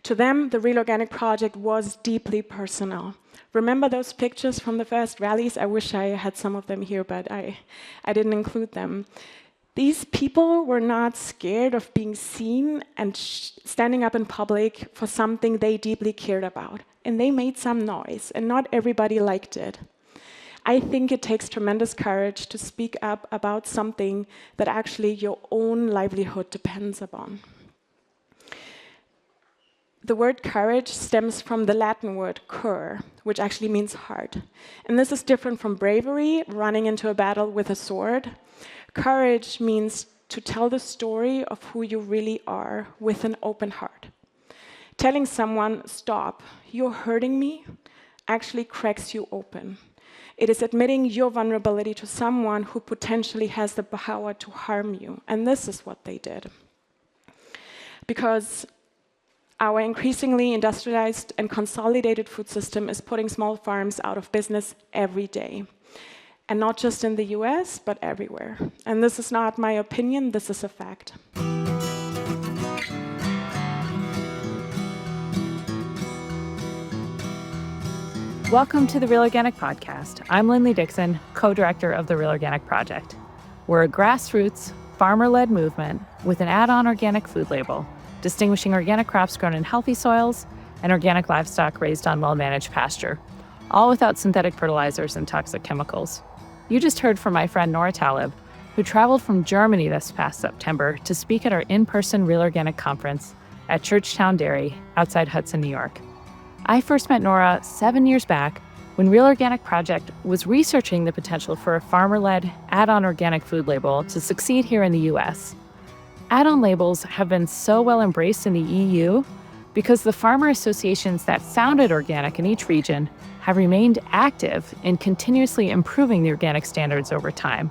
To them, the Real Organic Project was deeply personal. Remember those pictures from the first rallies? I wish I had some of them here, but I didn't include them. These people were not scared of being seen and standing up in public for something they deeply cared about. And they made some noise, and not everybody liked it. I think it takes tremendous courage to speak up about something that actually your own livelihood depends upon. The word courage stems from the Latin word cur, which actually means heart. And this is different from bravery, running into a battle with a sword. Courage means to tell the story of who you really are with an open heart. Telling someone, stop, you're hurting me, actually cracks you open. It is admitting your vulnerability to someone who potentially has the power to harm you. And this is what they did. Because our increasingly industrialized and consolidated food system is putting small farms out of business every day. And not just in the US, but everywhere. And this is not my opinion, this is a fact. Welcome to the Real Organic Podcast. I'm Lindley Dixon, co-director of the Real Organic Project. We're a grassroots, farmer-led movement with an add-on organic food label, distinguishing organic crops grown in healthy soils and organic livestock raised on well-managed pasture, all without synthetic fertilizers and toxic chemicals. You just heard from my friend Nora Taleb, who traveled from Germany this past September to speak at our in-person Real Organic conference at Churchtown Dairy outside Hudson, New York. I first met Nora 7 years back when Real Organic Project was researching the potential for a farmer-led add-on organic food label to succeed here in the US. Add-on labels have been so well embraced in the EU because the farmer associations that founded organic in each region have remained active in continuously improving the organic standards over time.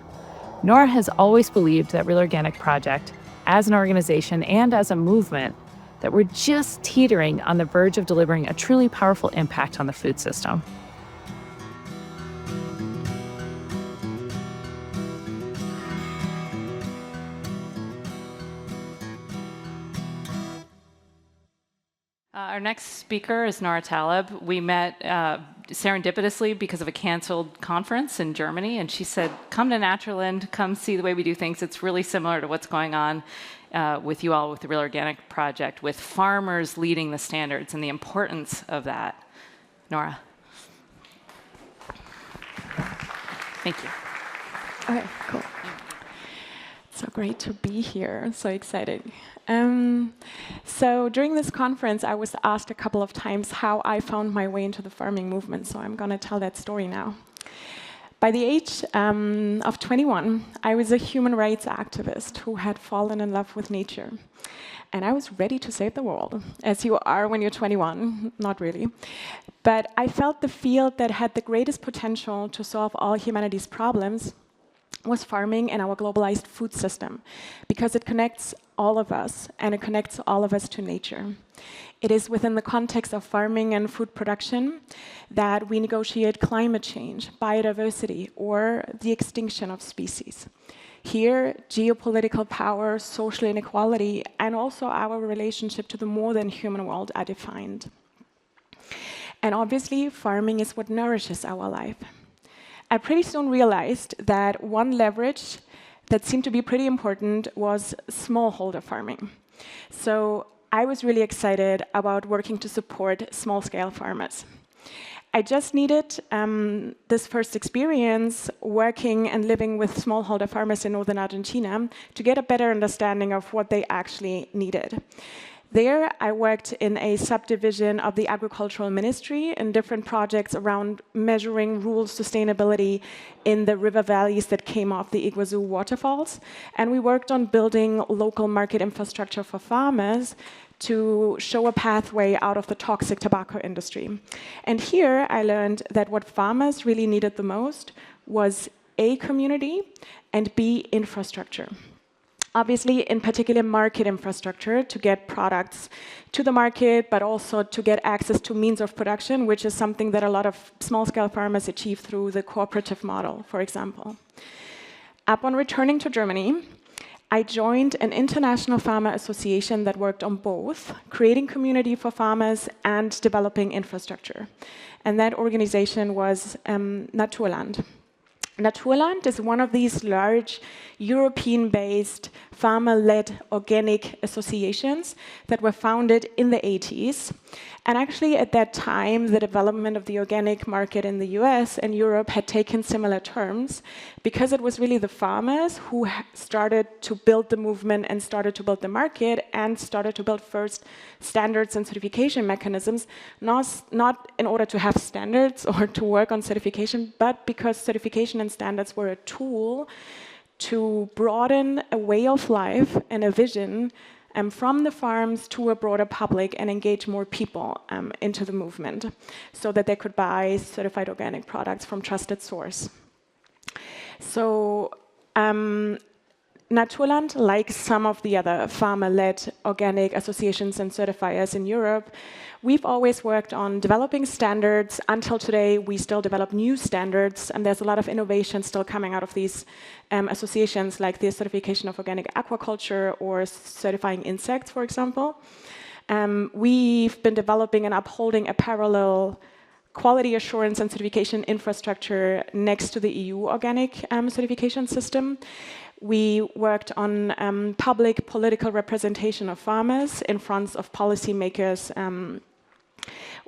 Nora has always believed that Real Organic Project, as an organization and as a movement, that we're just teetering on the verge of delivering a truly powerful impact on the food system. Our next speaker is Nora Taleb. We met serendipitously because of a canceled conference in Germany, and she said, come to Naturland, come see the way we do things. It's really similar to what's going on with you all with the Real Organic Project, with farmers leading the standards and the importance of that. Nora. Thank you. Okay, cool. So great to be here. So excited. So during this conference, I was asked a couple of times how I found my way into the farming movement. So I'm going to tell that story now. By the age of 21, I was a human rights activist who had fallen in love with nature. And I was ready to save the world, as you are when you're 21, not really. But I felt the field that had the greatest potential to solve all humanity's problems was farming and our globalized food system, because it connects all of us, and it connects all of us to nature. It is within the context of farming and food production that we negotiate climate change, biodiversity, or the extinction of species. Here, geopolitical power, social inequality, and also our relationship to the more than human world are defined. And obviously, farming is what nourishes our life. I pretty soon realized that one leverage that seemed to be pretty important was smallholder farming. So I was really excited about working to support small-scale farmers. I just needed this first experience working and living with smallholder farmers in northern Argentina to get a better understanding of what they actually needed. There, I worked in a subdivision of the agricultural ministry in different projects around measuring rural sustainability in the river valleys that came off the Iguazu waterfalls. And we worked on building local market infrastructure for farmers to show a pathway out of the toxic tobacco industry. And here, I learned that what farmers really needed the most was A, community, and B, infrastructure. Obviously, in particular, market infrastructure to get products to the market, but also to get access to means of production, which is something that a lot of small-scale farmers achieve through the cooperative model, for example. Upon returning to Germany, I joined an international farmer association that worked on both creating community for farmers and developing infrastructure. And that organization was Naturland. Naturland is one of these large European-based farmer-led organic associations that were founded in the 80s. And actually at that time, the development of the organic market in the US and Europe had taken similar terms because it was really the farmers who started to build the movement and started to build the market and started to build first standards and certification mechanisms, not in order to have standards or to work on certification, but because certification and standards were a tool to broaden a way of life and a vision from the farms to a broader public and engage more people into the movement so that they could buy certified organic products from trusted source. So Naturland, like some of the other farmer-led organic associations and certifiers in Europe, we've always worked on developing standards. Until today, we still develop new standards, and there's a lot of innovation still coming out of these associations, like the certification of organic aquaculture or certifying insects, for example. We've been developing and upholding a parallel quality assurance and certification infrastructure next to the EU organic certification system. We worked on public political representation of farmers in front of policymakers.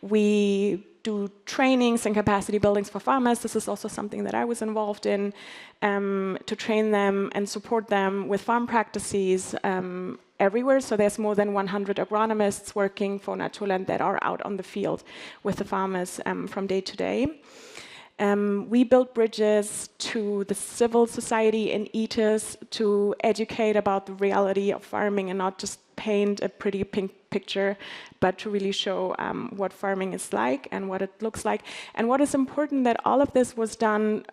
We do trainings and capacity buildings for farmers. This is also something that I was involved in, to train them and support them with farm practices everywhere. So there's more than 100 agronomists working for Naturland that are out on the field with the farmers from day to day. We built bridges to the civil society and eaters to educate about the reality of farming and not just paint a pretty pink picture, but to really show what farming is like and what it looks like. And what is important that all of this was done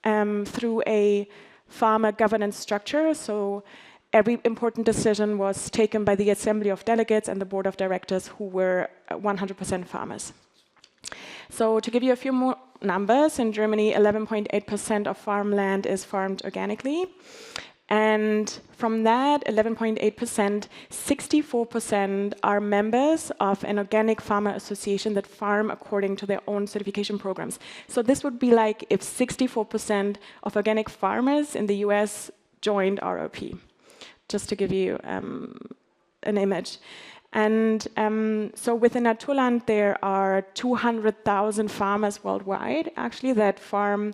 through a farmer governance structure. So every important decision was taken by the Assembly of Delegates and the Board of Directors, who were 100% farmers. So to give you a few more numbers, in Germany, 11.8% of farmland is farmed organically. And from that 11.8%, 64% are members of an organic farmer association that farm according to their own certification programs. So this would be like if 64% of organic farmers in the US joined ROP, just to give you an image. And so within Naturland, there are 200,000 farmers worldwide, actually, that farm,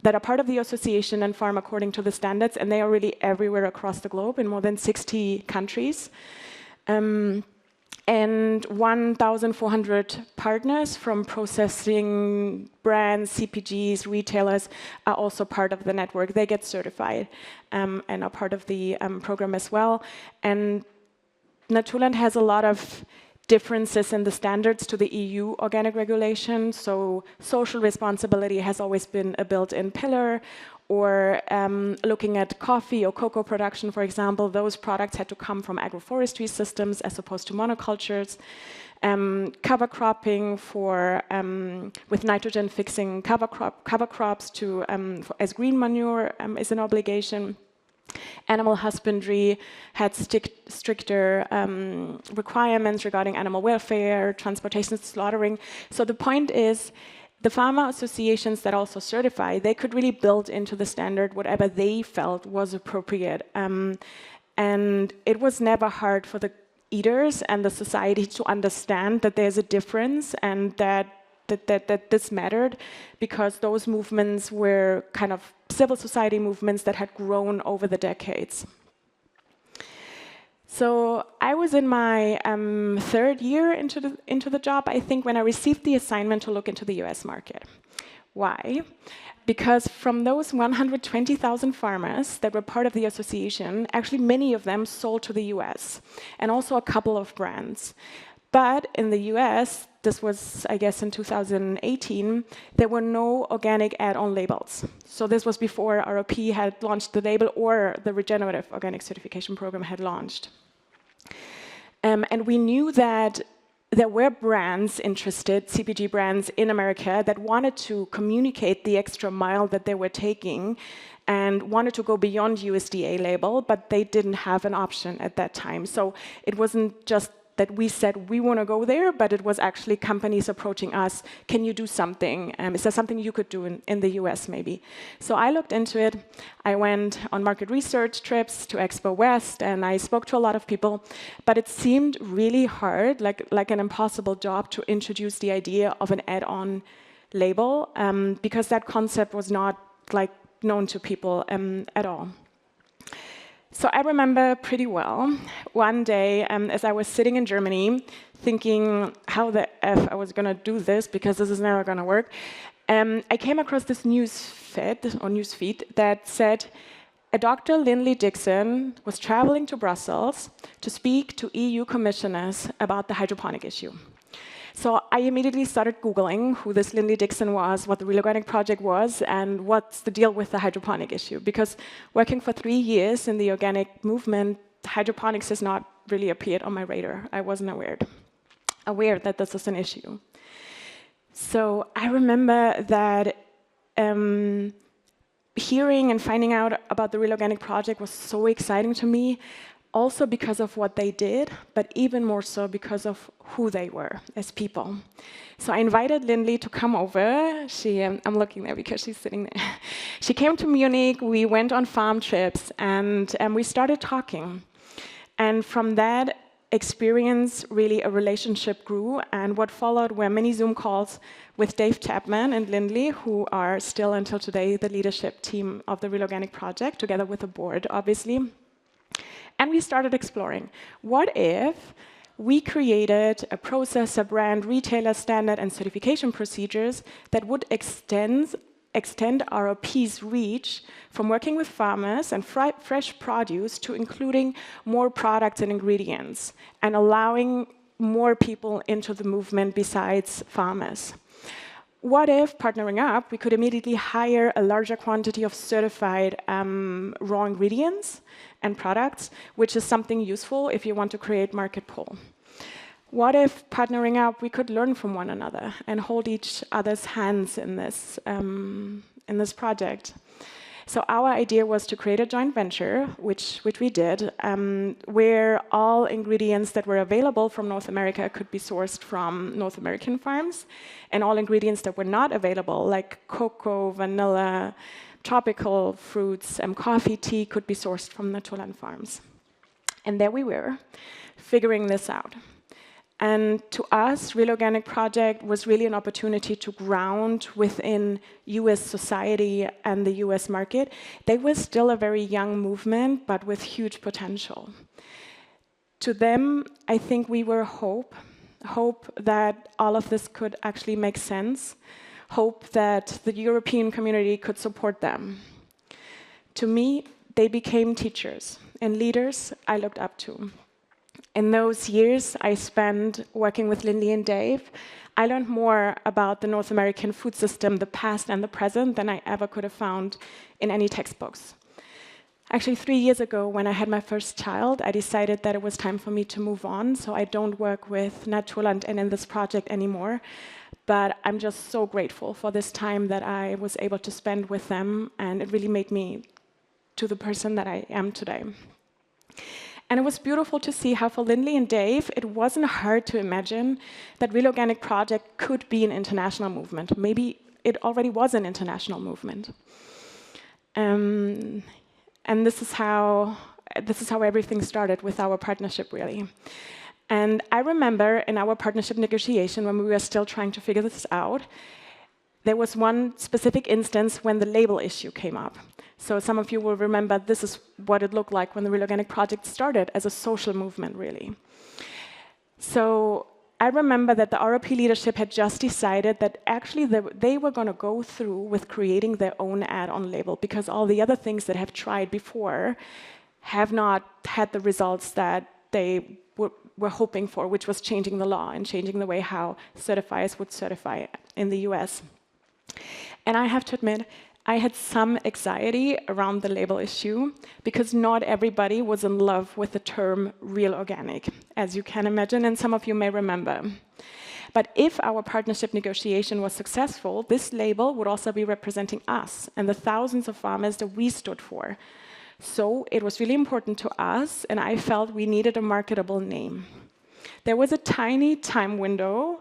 that are part of the association and farm according to the standards, and they are really everywhere across the globe in more than 60 countries. And 1,400 partners from processing brands, CPGs, retailers are also part of the network. They get certified and are part of the program as well. And Naturland has a lot of differences in the standards to the EU organic regulation. So social responsibility has always been a built-in pillar. Or looking at coffee or cocoa production, for example, those products had to come from agroforestry systems as opposed to monocultures. Cover cropping with nitrogen-fixing cover crops as green manure is an obligation. Animal husbandry had stricter requirements regarding animal welfare, transportation, slaughtering. So the point is, the farmer associations that also certify, they could really build into the standard whatever they felt was appropriate. And it was never hard for the eaters and the society to understand that there's a difference and that this mattered, because those movements were kind of civil society movements that had grown over the decades. So I was in my third year into the job, I think, when I received the assignment to look into the US market. Why? Because from those 120,000 farmers that were part of the association, actually many of them sold to the US, and also a couple of brands. But in the US, this was, I guess, in 2018, there were no organic add-on labels. So this was before ROP had launched the label or the regenerative organic certification program had launched. And we knew that there were brands interested, CPG brands in America, that wanted to communicate the extra mile that they were taking and wanted to go beyond USDA label, but they didn't have an option at that time. So it wasn't just that we said we want to go there, but it was actually companies approaching us. Can you do something? Is there something you could do in the US maybe? So I looked into it. I went on market research trips to Expo West, and I spoke to a lot of people. But it seemed really hard, like an impossible job, to introduce the idea of an add-on label, because that concept was not known to people at all. So I remember pretty well one day as I was sitting in Germany thinking how the F I was going to do this, because this is never going to work. I came across this news feed that said a Dr. Lindley Dixon was traveling to Brussels to speak to EU commissioners about the hydroponic issue. So I immediately started Googling who this Lindley Dixon was, what the Real Organic Project was, and what's the deal with the hydroponic issue. Because working for 3 years in the organic movement, hydroponics has not really appeared on my radar. I wasn't aware that this is an issue. So I remember that hearing and finding out about the Real Organic Project was so exciting to me. Also because of what they did, but even more so because of who they were as people. So I invited Lindley to come over. I'm looking there because she's sitting there. She came to Munich, we went on farm trips, and we started talking. And from that experience, really a relationship grew, and what followed were many Zoom calls with Dave Chapman and Lindley, who are still until today the leadership team of the Real Organic Project, together with the board, obviously. And we started exploring, what if we created a process, a brand, retailer standard, and certification procedures that would extend ROP's reach from working with farmers and fresh produce to including more products and ingredients, and allowing more people into the movement besides farmers? What if, partnering up, we could immediately hire a larger quantity of certified raw ingredients and products, which is something useful if you want to create market pull? What if, partnering up, we could learn from one another and hold each other's hands in this project? So our idea was to create a joint venture, which we did, where all ingredients that were available from North America could be sourced from North American farms, and all ingredients that were not available, like cocoa, vanilla, tropical fruits, coffee, tea, could be sourced from Naturland farms. And there we were, figuring this out. And to us, Real Organic Project was really an opportunity to ground within US society and the US market. They were still a very young movement, but with huge potential. To them, I think we were hope that all of this could actually make sense, hope that the European community could support them. To me, they became teachers and leaders I looked up to. In those years I spent working with Lindley and Dave, I learned more about the North American food system, the past and the present, than I ever could have found in any textbooks. Actually, 3 years ago, when I had my first child, I decided that it was time for me to move on, so I don't work with Naturland and in this project anymore. But I'm just so grateful for this time that I was able to spend with them, and it really made me to the person that I am today. And it was beautiful to see how for Lindley and Dave, it wasn't hard to imagine that Real Organic Project could be an international movement. Maybe it already was an international movement. And this is how everything started with our partnership, really. And I remember in our partnership negotiation, when we were still trying to figure this out, there was one specific instance when the label issue came up. So some of you will remember this is what it looked like when the Real Organic Project started as a social movement, really. So I remember that the ROP leadership had just decided that actually they were going to go through with creating their own add-on label, because all the other things that have tried before have not had the results that they were hoping for, which was changing the law and changing the way how certifiers would certify in the US. And I have to admit, I had some anxiety around the label issue because not everybody was in love with the term real organic, as you can imagine, and some of you may remember. But if our partnership negotiation was successful, this label would also be representing us and the thousands of farmers that we stood for. So it was really important to us, and I felt we needed a marketable name. There was a tiny time window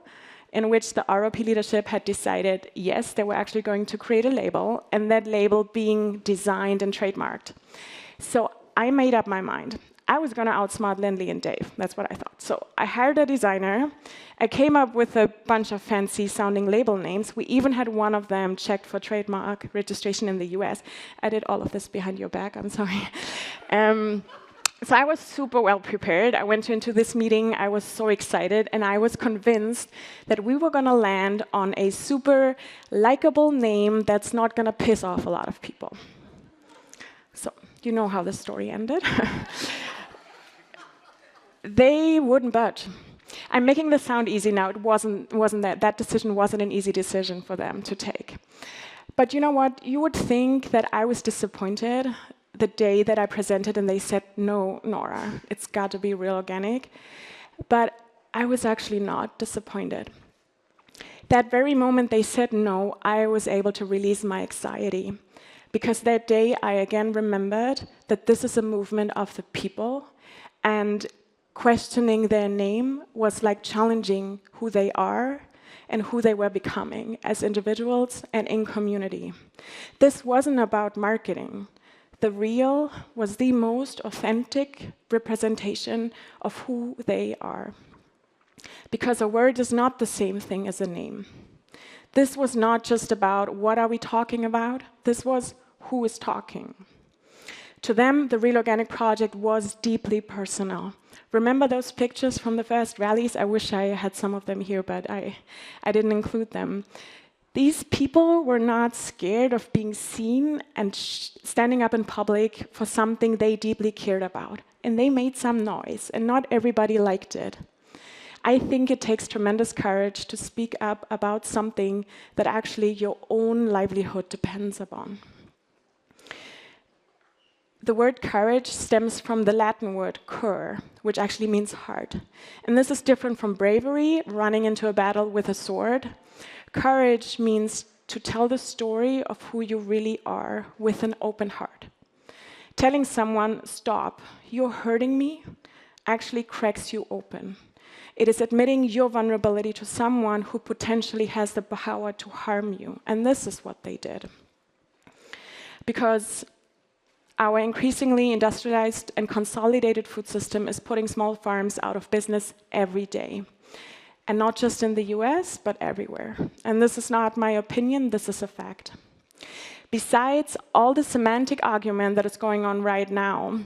in which the ROP leadership had decided, yes, they were actually going to create a label, and that label being designed and trademarked. So I made up my mind. I was going to outsmart Lindley and Dave. That's what I thought. So I hired a designer. I came up with a bunch of fancy-sounding label names. We even had one of them checked for trademark registration in the US. I did all of this behind your back. I'm sorry. So I was super well prepared. I went into this meeting. I was so excited, and I was convinced that we were going to land on a super likable name that's not going to piss off a lot of people. So you know how the story ended. They wouldn't budge. I'm making this sound easy now. It wasn't that decision wasn't an easy decision for them to take. But you know what? You would think that I was disappointed the day that I presented and they said, no, Nora, it's got to be real organic. But I was actually not disappointed. That very moment they said no, I was able to release my anxiety. Because that day I again remembered that this is a movement of the people, and questioning their name was like challenging who they are and who they were becoming as individuals and in community. This wasn't about marketing. The real was the most authentic representation of who they are. Because a word is not the same thing as a name. This was not just about what are we talking about, this was who is talking. To them, the Real Organic Project was deeply personal. Remember those pictures from the first rallies? I wish I had some of them here, but I didn't include them. These people were not scared of being seen and standing up in public for something they deeply cared about. And they made some noise, and not everybody liked it. I think it takes tremendous courage to speak up about something that actually your own livelihood depends upon. The word courage stems from the Latin word cur, which actually means heart. And this is different from bravery, running into a battle with a sword. Courage means to tell the story of who you really are with an open heart. Telling someone, stop, you're hurting me, actually cracks you open. It is admitting your vulnerability to someone who potentially has the power to harm you. And this is what they did. Because our increasingly industrialized and consolidated food system is putting small farms out of business every day. And not just in the US, but everywhere. And this is not my opinion, this is a fact. Besides all the semantic argument that is going on right now,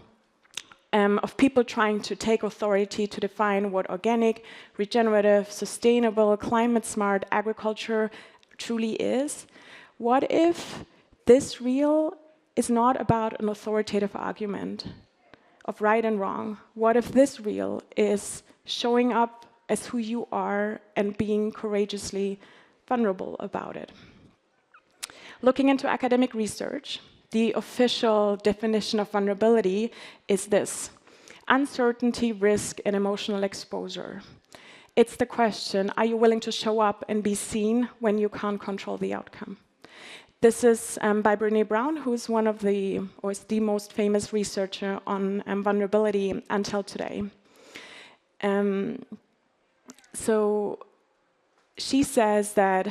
of people trying to take authority to define what organic, regenerative, sustainable, climate-smart agriculture truly is, what if this real is not about an authoritative argument of right and wrong? What if this real is showing up as who you are and being courageously vulnerable about it? Looking into academic research, the official definition of vulnerability is this: uncertainty, risk, and emotional exposure. It's the question, are you willing to show up and be seen when you can't control the outcome? This is by Brené Brown, who is one of the, or is the most famous researcher on vulnerability until today. So she says that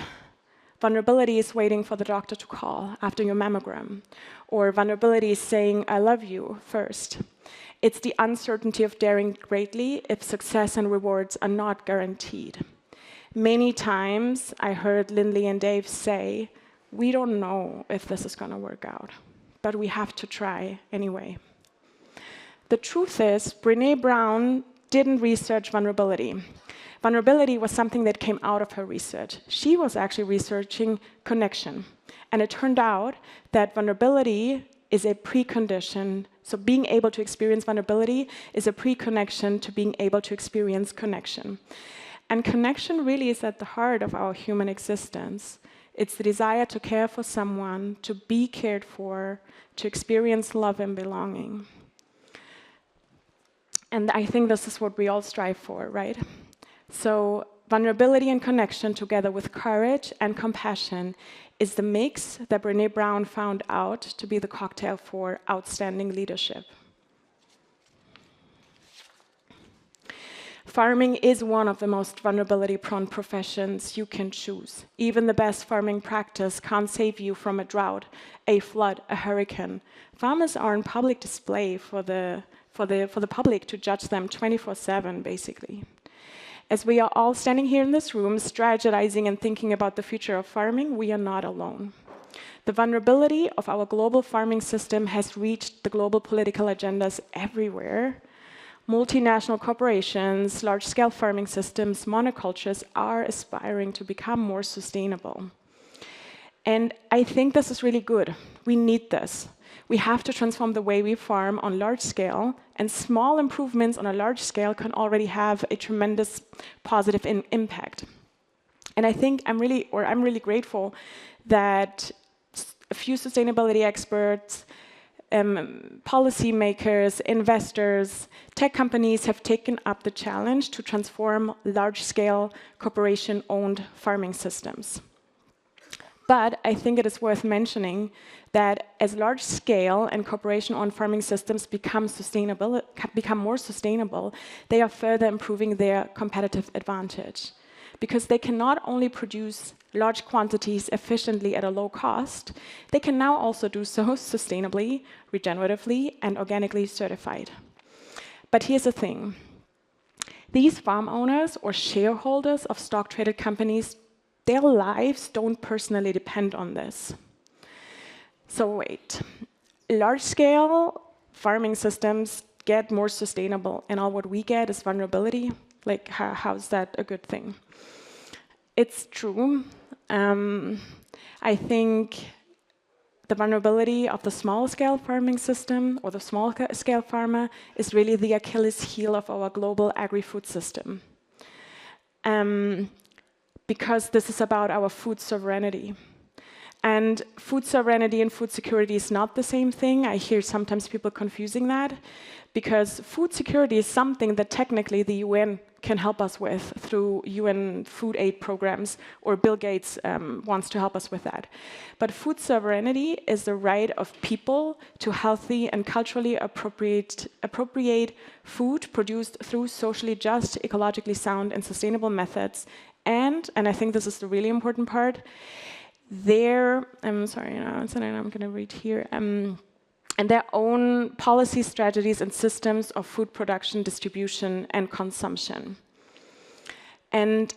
vulnerability is waiting for the doctor to call after your mammogram, or vulnerability is saying, I love you first. It's the uncertainty of daring greatly if success and rewards are not guaranteed. Many times I heard Lindley and Dave say, we don't know if this is going to work out, but we have to try anyway. The truth is, Brené Brown didn't research vulnerability. Vulnerability was something that came out of her research. She was actually researching connection. And it turned out that vulnerability is a precondition. So being able to experience vulnerability is a preconnection to being able to experience connection. And connection really is at the heart of our human existence. It's the desire to care for someone, to be cared for, to experience love and belonging. And I think this is what we all strive for, right? So vulnerability and connection together with courage and compassion is the mix that Brené Brown found out to be the cocktail for outstanding leadership. Farming is one of the most vulnerability-prone professions you can choose. Even the best farming practice can't save you from a drought, a flood, a hurricane. Farmers are on public display for the public to judge them 24/7, basically. As we are all standing here in this room, strategizing and thinking about the future of farming, we are not alone. The vulnerability of our global farming system has reached the global political agendas everywhere. Multinational corporations, large-scale farming systems, monocultures are aspiring to become more sustainable. And I think this is really good. We need this. We have to transform the way we farm on large scale, and small improvements on a large scale can already have a tremendous positive impact. And I think I'm really grateful that a few sustainability experts, policymakers, investors, tech companies have taken up the challenge to transform large-scale corporation-owned farming systems. But I think it is worth mentioning that as large-scale and corporation-owned farming systems become more sustainable, they are further improving their competitive advantage. Because they can not only produce large quantities efficiently at a low cost, they can now also do so sustainably, regeneratively, and organically certified. But here's the thing. These farm owners or shareholders of stock-traded companies, their lives don't personally depend on this. So wait, large-scale farming systems get more sustainable, and all what we get is vulnerability? Like, how's that a good thing? It's true. I think the vulnerability of the small-scale farming system or the small-scale farmer is really the Achilles heel of our global agri-food system. Because this is about our food sovereignty. And food sovereignty and food security is not the same thing. I hear sometimes people confusing that, because food security is something that technically the UN can help us with through UN food aid programs, or Bill Gates wants to help us with that. But food sovereignty is the right of people to healthy and culturally appropriate food produced through socially just, ecologically sound, and sustainable methods. And I think this is the really important part, I'm going to read here, and their own policy strategies and systems of food production, distribution, and consumption. And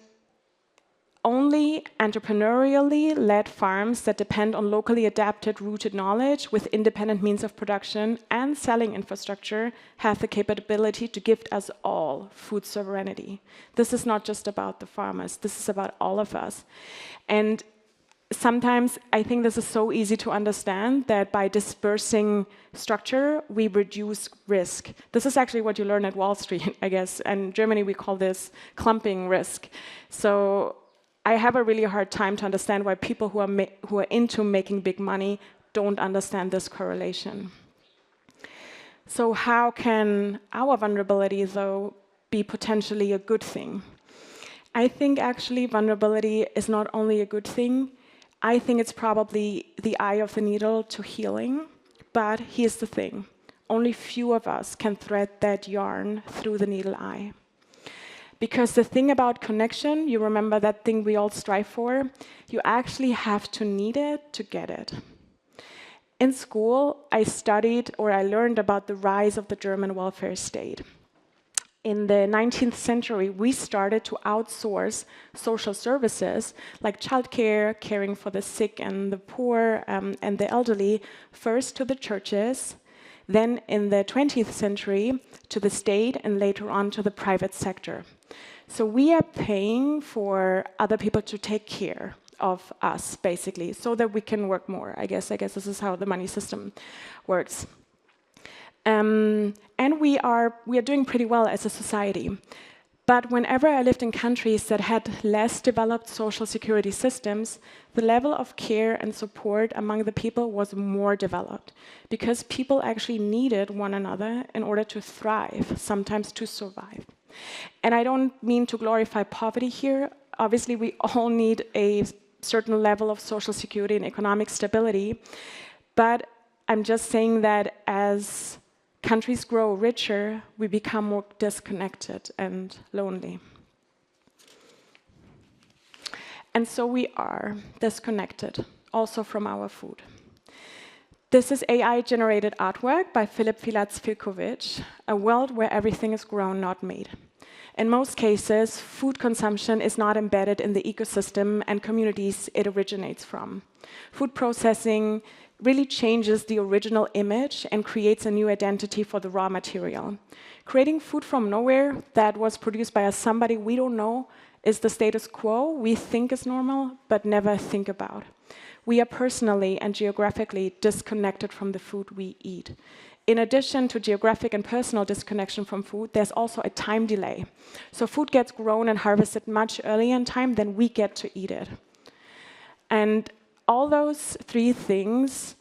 only entrepreneurially led farms that depend on locally adapted, rooted knowledge with independent means of production and selling infrastructure have the capability to give us all food sovereignty. This is not just about the farmers, this is about all of us. And sometimes I think this is so easy to understand that by dispersing structure, we reduce risk. This is actually what you learn at Wall Street, I guess. And in Germany, we call this clumping risk. So I have a really hard time to understand why people who are into making big money don't understand this correlation. So how can our vulnerability, though, be potentially a good thing? I think actually vulnerability is not only a good thing, I think it's probably the eye of the needle to healing. But here's the thing. Only few of us can thread that yarn through the needle eye. Because the thing about connection, you remember that thing we all strive for, you actually have to need it to get it. In school, I learned about the rise of the German welfare state. In the 19th century, we started to outsource social services like childcare, caring for the sick and the poor and the elderly, first to the churches, then in the 20th century to the state, and later on to the private sector. So we are paying for other people to take care of us, basically, so that we can work more. I guess this is how the money system works. And we are doing pretty well as a society. But whenever I lived in countries that had less developed social security systems, the level of care and support among the people was more developed, because people actually needed one another in order to thrive, sometimes to survive. And I don't mean to glorify poverty here. Obviously, we all need a certain level of social security and economic stability. But I'm just saying that as countries grow richer, we become more disconnected and lonely. And so we are disconnected, also from our food. This is AI-generated artwork by Filip Filatz-Filkovic, a world where everything is grown, not made. In most cases, food consumption is not embedded in the ecosystem and communities it originates from. Food processing really changes the original image and creates a new identity for the raw material. Creating food from nowhere that was produced by somebody we don't know is the status quo we think is normal, but never think about. We are personally and geographically disconnected from the food we eat. In addition to geographic and personal disconnection from food, there's also a time delay. So food gets grown and harvested much earlier in time than we get to eat it. And all those three things,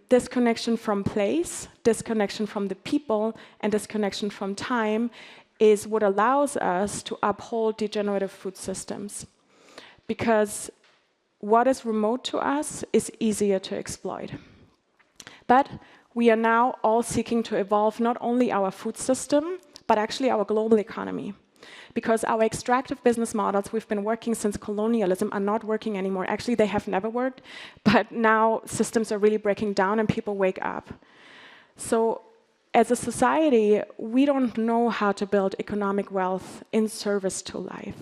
disconnection from place, disconnection from the people, and disconnection from time, is what allows us to uphold degenerative food systems. Because what is remote to us is easier to exploit. But we are now all seeking to evolve not only our food system, but actually our global economy. Because our extractive business models we've been working since colonialism are not working anymore. Actually, they have never worked, but now systems are really breaking down and people wake up. So as a society, we don't know how to build economic wealth in service to life.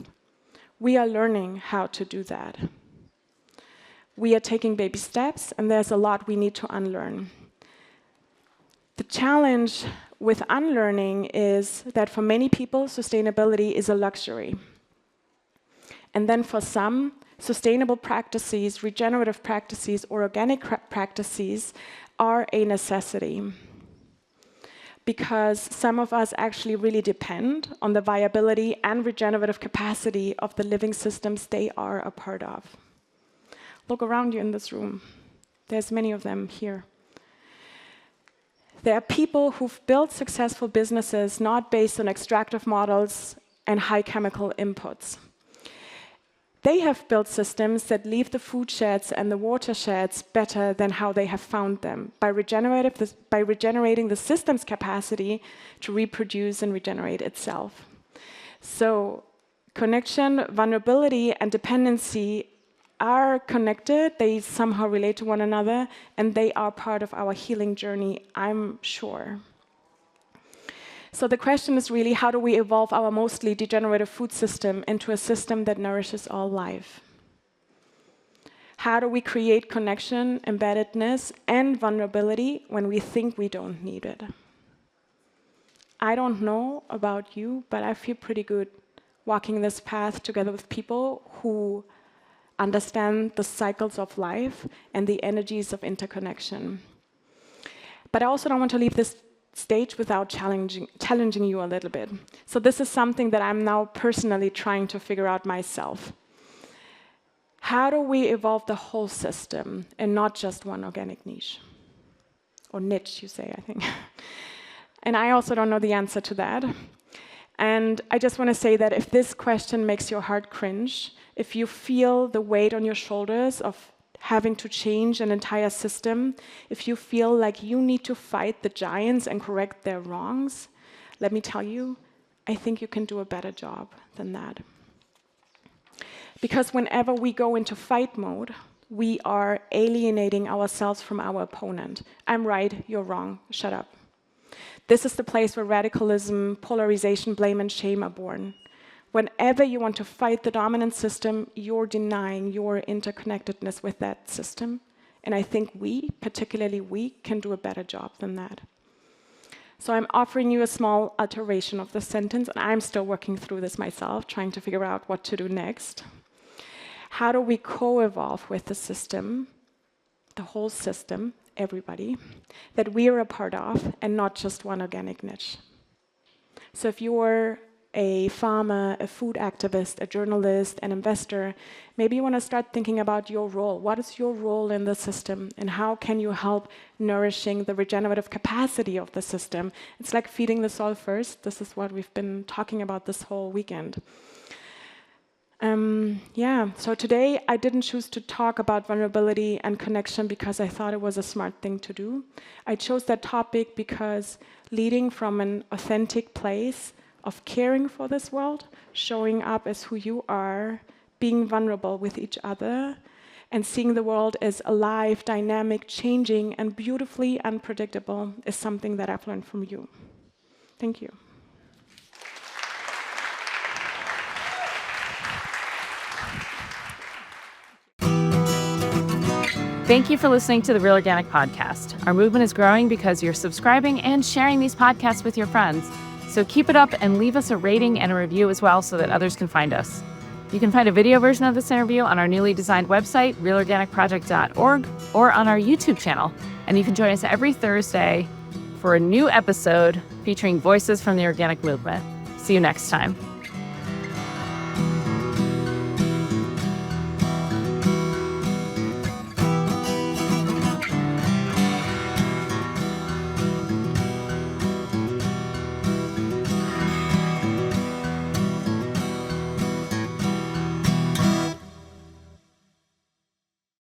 We are learning how to do that. We are taking baby steps, and there's a lot we need to unlearn. The challenge with unlearning is that for many people, sustainability is a luxury. And then for some, sustainable practices, regenerative practices, or organic practices are a necessity. Because some of us actually really depend on the viability and regenerative capacity of the living systems they are a part of. Look around you in this room. There's many of them here. There are people who've built successful businesses not based on extractive models and high chemical inputs. They have built systems that leave the food sheds and the watersheds better than how they have found them, by regenerating the system's capacity to reproduce and regenerate itself. So connection, vulnerability, and dependency are connected, they somehow relate to one another, and they are part of our healing journey, I'm sure. So the question is really, how do we evolve our mostly degenerative food system into a system that nourishes all life? How do we create connection, embeddedness, and vulnerability when we think we don't need it? I don't know about you, but I feel pretty good walking this path together with people who understand the cycles of life and the energies of interconnection. But I also don't want to leave this stage without challenging you a little bit. So this is something that I'm now personally trying to figure out myself. How do we evolve the whole system and not just one organic niche? Or niche, you say, I think. And I also don't know the answer to that. And I just want to say that if this question makes your heart cringe, if you feel the weight on your shoulders of having to change an entire system, if you feel like you need to fight the giants and correct their wrongs, let me tell you, I think you can do a better job than that. Because whenever we go into fight mode, we are alienating ourselves from our opponent. I'm right, you're wrong, shut up. This is the place where radicalism, polarization, blame, and shame are born. Whenever you want to fight the dominant system, you're denying your interconnectedness with that system. And I think we, particularly we, can do a better job than that. So I'm offering you a small alteration of the sentence, and I'm still working through this myself, trying to figure out what to do next. How do we co-evolve with the system, the whole system, everybody, that we are a part of, and not just one organic niche? So if you're a farmer, a food activist, a journalist, an investor, maybe you want to start thinking about your role. What is your role in the system, and how can you help nourishing the regenerative capacity of the system? It's like feeding the soul first. This is what we've been talking about this whole weekend. So today I didn't choose to talk about vulnerability and connection because I thought it was a smart thing to do. I chose that topic because leading from an authentic place of caring for this world, showing up as who you are, being vulnerable with each other, and seeing the world as alive, dynamic, changing, and beautifully unpredictable is something that I've learned from you. Thank you. Thank you for listening to the Real Organic Podcast. Our movement is growing because you're subscribing and sharing these podcasts with your friends. So keep it up and leave us a rating and a review as well so that others can find us. You can find a video version of this interview on our newly designed website, realorganicproject.org, or on our YouTube channel. And you can join us every Thursday for a new episode featuring voices from the organic movement. See you next time.